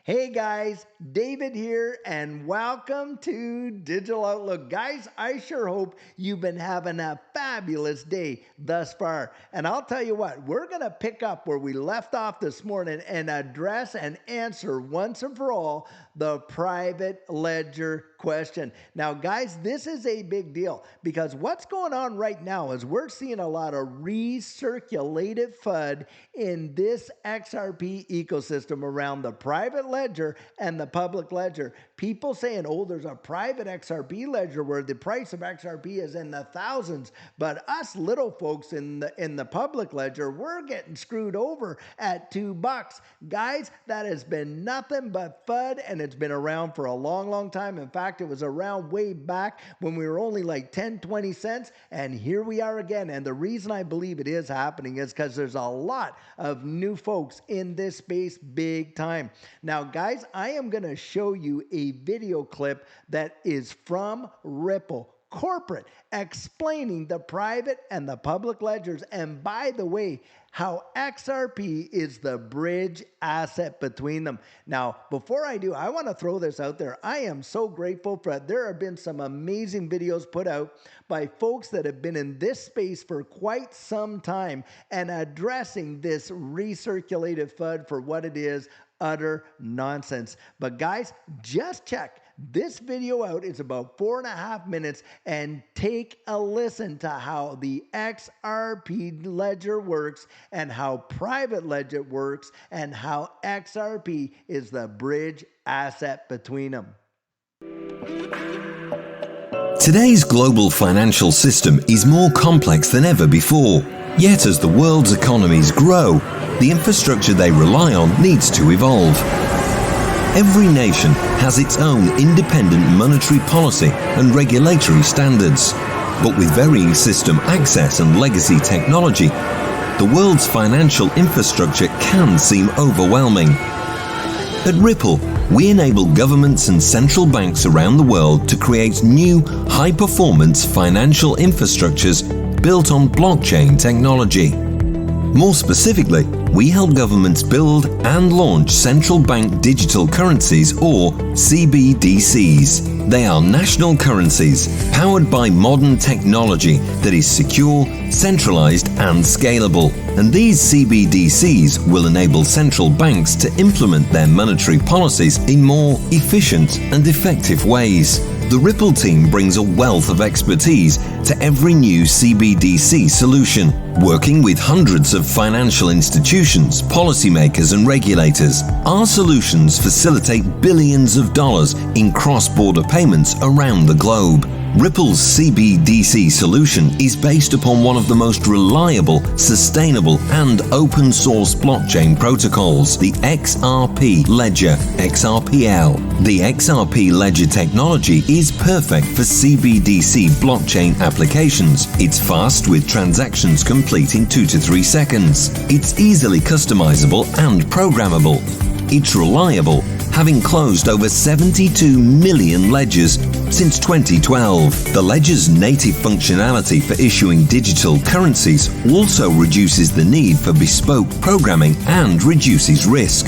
Hey guys, David here and welcome to Digital Outlook. Guys, I sure hope you've been having a fabulous day thus far. And I'll tell you what, we're going to pick up where we left off this morning and address and answer once and for all the private ledger question. Now guys, this is a big deal because what's going on right now is we're seeing a lot of recirculated FUD in this XRP ecosystem around the private ledger and the public ledger. People saying, oh, there's a private XRP ledger where the price of XRP is in the thousands, but us little folks in the public ledger, we're getting screwed over at $2. Guys, that has been nothing but FUD, and it's been around for a long, long time. In fact, it was around way back when we were only like 10, 20 cents, and here we are again. And the reason I believe it is happening is because there's a lot of new folks in this space big time. Now, guys, I am going to show you a video clip that is from Ripple Corporate explaining the private and the public ledgers. And by the way, how XRP is the bridge asset between them. Now, before I do, I want to throw this out there. I am so grateful for it. There have been some amazing videos put out by folks that have been in this space for quite some time and addressing this recirculated FUD for what it is, utter nonsense. But guys, just check this video out. It's about 4.5 minutes and take a listen to how the XRP ledger works and how private ledger works and how XRP is the bridge asset between them. Today's global financial system is more complex than ever before. Yet as the world's economies grow, the infrastructure they rely on needs to evolve. Every nation has its own independent monetary policy and regulatory standards. But with varying system access and legacy technology, the world's financial infrastructure can seem overwhelming. At Ripple, we enable governments and central banks around the world to create new, high-performance financial infrastructures built on blockchain technology. More specifically, we help governments build and launch central bank digital currencies, or CBDCs. They are national currencies powered by modern technology that is secure, centralized, and scalable. And these CBDCs will enable central banks to implement their monetary policies in more efficient and effective ways. The Ripple team brings a wealth of expertise to every new CBDC solution, working with hundreds of financial institutions, policymakers, and regulators. Our solutions facilitate billions of dollars in cross-border payments around the globe. Ripple's CBDC solution is based upon one of the most reliable, sustainable, and open-source blockchain protocols, the XRP Ledger, XRPL. The XRP Ledger technology is perfect for CBDC blockchain applications. It's fast with transactions complete in 2 to 3 seconds. It's easily customizable and programmable. It's reliable, having closed over 72 million ledgers since 2012. The ledger's native functionality for issuing digital currencies also reduces the need for bespoke programming and reduces risk.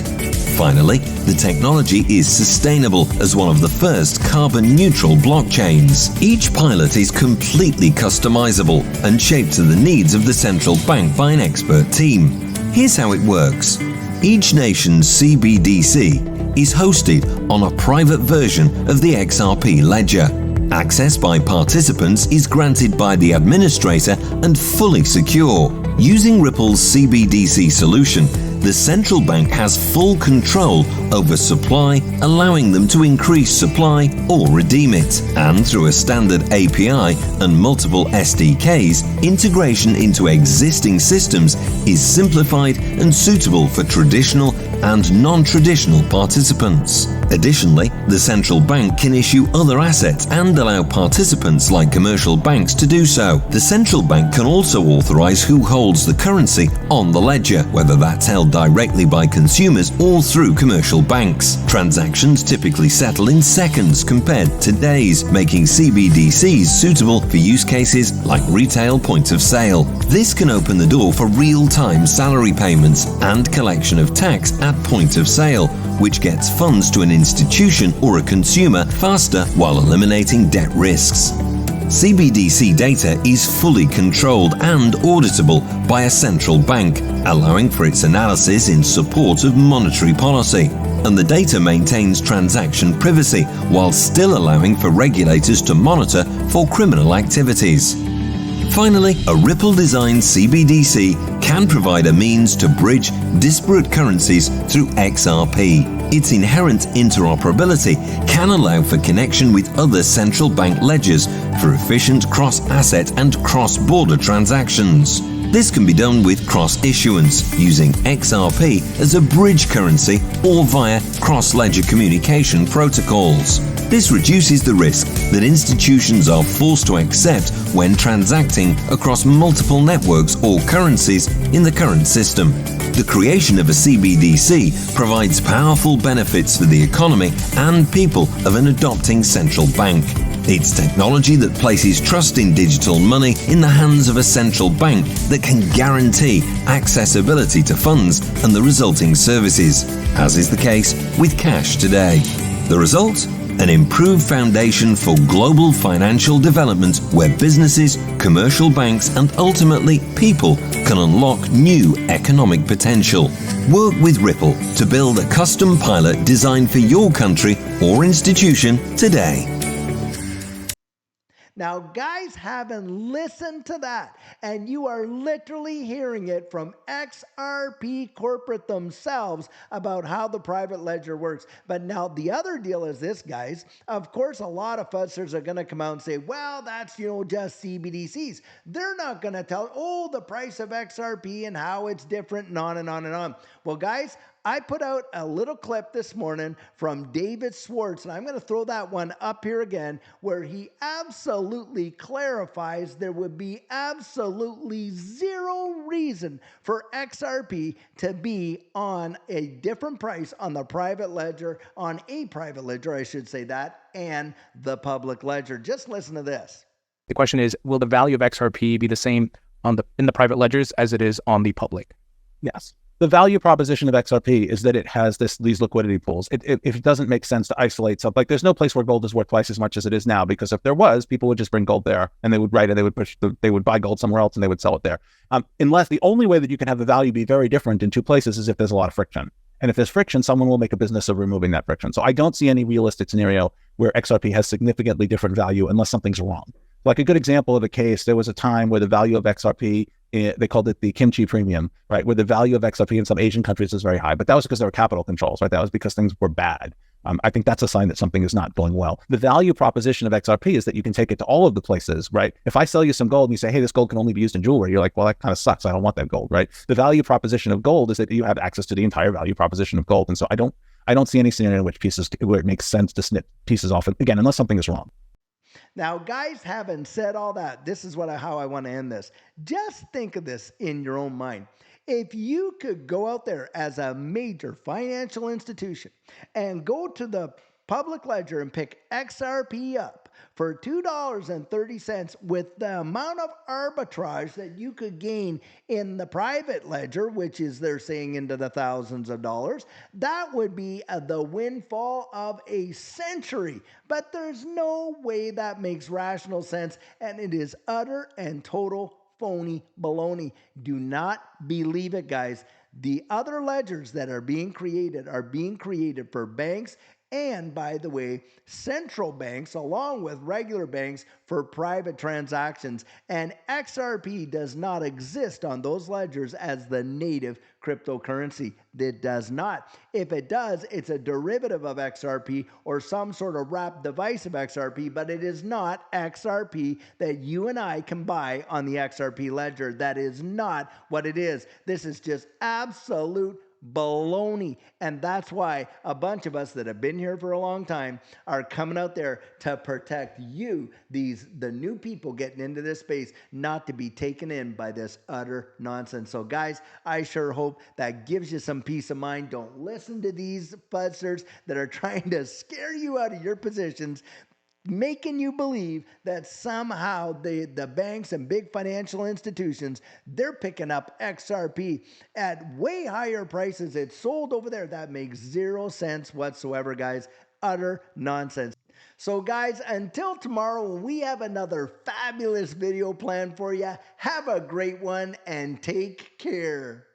Finally, the technology is sustainable as one of the first carbon-neutral blockchains. Each pilot is completely customizable and shaped to the needs of the central bank by an expert team. Here's how it works. Each nation's CBDC is hosted on a private version of the XRP ledger. Access by participants is granted by the administrator and fully secure. Using Ripple's CBDC solution, the central bank has full control over supply, allowing them to increase supply or redeem it. And through a standard API and multiple SDKs, integration into existing systems is simplified and suitable for traditional and non-traditional participants. Additionally, the central bank can issue other assets and allow participants like commercial banks to do so. The central bank can also authorize who holds the currency on the ledger, whether that's held directly by consumers or through commercial banks. Transactions typically settle in seconds compared to days, making CBDCs suitable for use cases like retail point of sale. This can open the door for real-time salary payments and collection of tax at point of sale, which gets funds to an institution or a consumer faster while eliminating debt risks. CBDC data is fully controlled and auditable by a central bank, allowing for its analysis in support of monetary policy. And the data maintains transaction privacy while still allowing for regulators to monitor for criminal activities. Finally, a Ripple-designed CBDC can provide a means to bridge disparate currencies through XRP. Its inherent interoperability can allow for connection with other central bank ledgers for efficient cross-asset and cross-border transactions. This can be done with cross-issuance, using XRP as a bridge currency or via cross-ledger communication protocols. This reduces the risk that institutions are forced to accept when transacting across multiple networks or currencies in the current system. The creation of a CBDC provides powerful benefits for the economy and people of an adopting central bank. It's technology that places trust in digital money in the hands of a central bank that can guarantee accessibility to funds and the resulting services, as is the case with cash today. The result? An improved foundation for global financial development where businesses, commercial banks, and ultimately people can unlock new economic potential. Work with Ripple to build a custom pilot designed for your country or institution today. Now, guys haven't listened to that, and you are literally hearing it from XRP corporate themselves about how the private ledger works. But now the other deal is this, guys. Of course, a lot of fussers are going to come out and say, well, that's, just CBDCs. They're not going to tell, the price of XRP and how it's different and on and on and on. Well, guys, I put out a little clip this morning from David Schwartz, and I'm going to throw that one up here again, where he absolutely clarifies there would be absolutely zero reason for XRP to be on a different price on the private ledger, on a private ledger, I should say that, and the public ledger. Just listen to this. The question is, will the value of XRP be the same in the private ledgers as it is on the public? Yes. The value proposition of XRP is that it has these liquidity pools. It doesn't make sense to isolate something. Like, there's no place where gold is worth twice as much as it is now, because if there was, people would just bring gold there and they would they would buy gold somewhere else and they would sell it there. Unless the only way that you can have the value be very different in two places is if there's a lot of friction. And if there's friction, someone will make a business of removing that friction. So I don't see any realistic scenario where XRP has significantly different value unless something's wrong. Like, a good example of a case, there was a time where the value of XRP, they called it the kimchi premium, right? Where the value of XRP in some Asian countries is very high, but that was because there were capital controls, right? That was because things were bad. I think that's a sign that something is not going well. The value proposition of XRP is that you can take it to all of the places, right? If I sell you some gold and you say, hey, this gold can only be used in jewelry, you're like, well, that kind of sucks. I don't want that gold, right? The value proposition of gold is that you have access to the entire value proposition of gold. And so I don't see any scenario in which where it makes sense to snip pieces off, again, unless something is wrong. Now, guys, having said all that, this is how I want to end this. Just think of this in your own mind. If you could go out there as a major financial institution and go to the public ledger and pick XRP up for $2.30 with the amount of arbitrage that you could gain in the private ledger, which is, they're saying, into the thousands of dollars, that would be the windfall of a century. But there's no way that makes rational sense, and it is utter and total phony baloney. Do not believe it, guys. The other ledgers that are being created for banks and, by the way, central banks, along with regular banks, for private transactions. And XRP does not exist on those ledgers as the native cryptocurrency. It does not. If it does, it's a derivative of XRP or some sort of wrapped device of XRP, but it is not XRP that you and I can buy on the XRP ledger. That is not what it is. This is just absolute baloney. And that's why a bunch of us that have been here for a long time are coming out there to protect you, the new people getting into this space, not to be taken in by this utter nonsense. So guys, I sure hope that gives you some peace of mind. Don't listen to these fuzzers that are trying to scare you out of your positions. making you believe that somehow the banks and big financial institutions, they're picking up XRP at way higher prices. It's sold over there. That makes 0 sense whatsoever, guys. Utter nonsense. So guys, until tomorrow, we have another fabulous video planned for you. Have a great one and take care.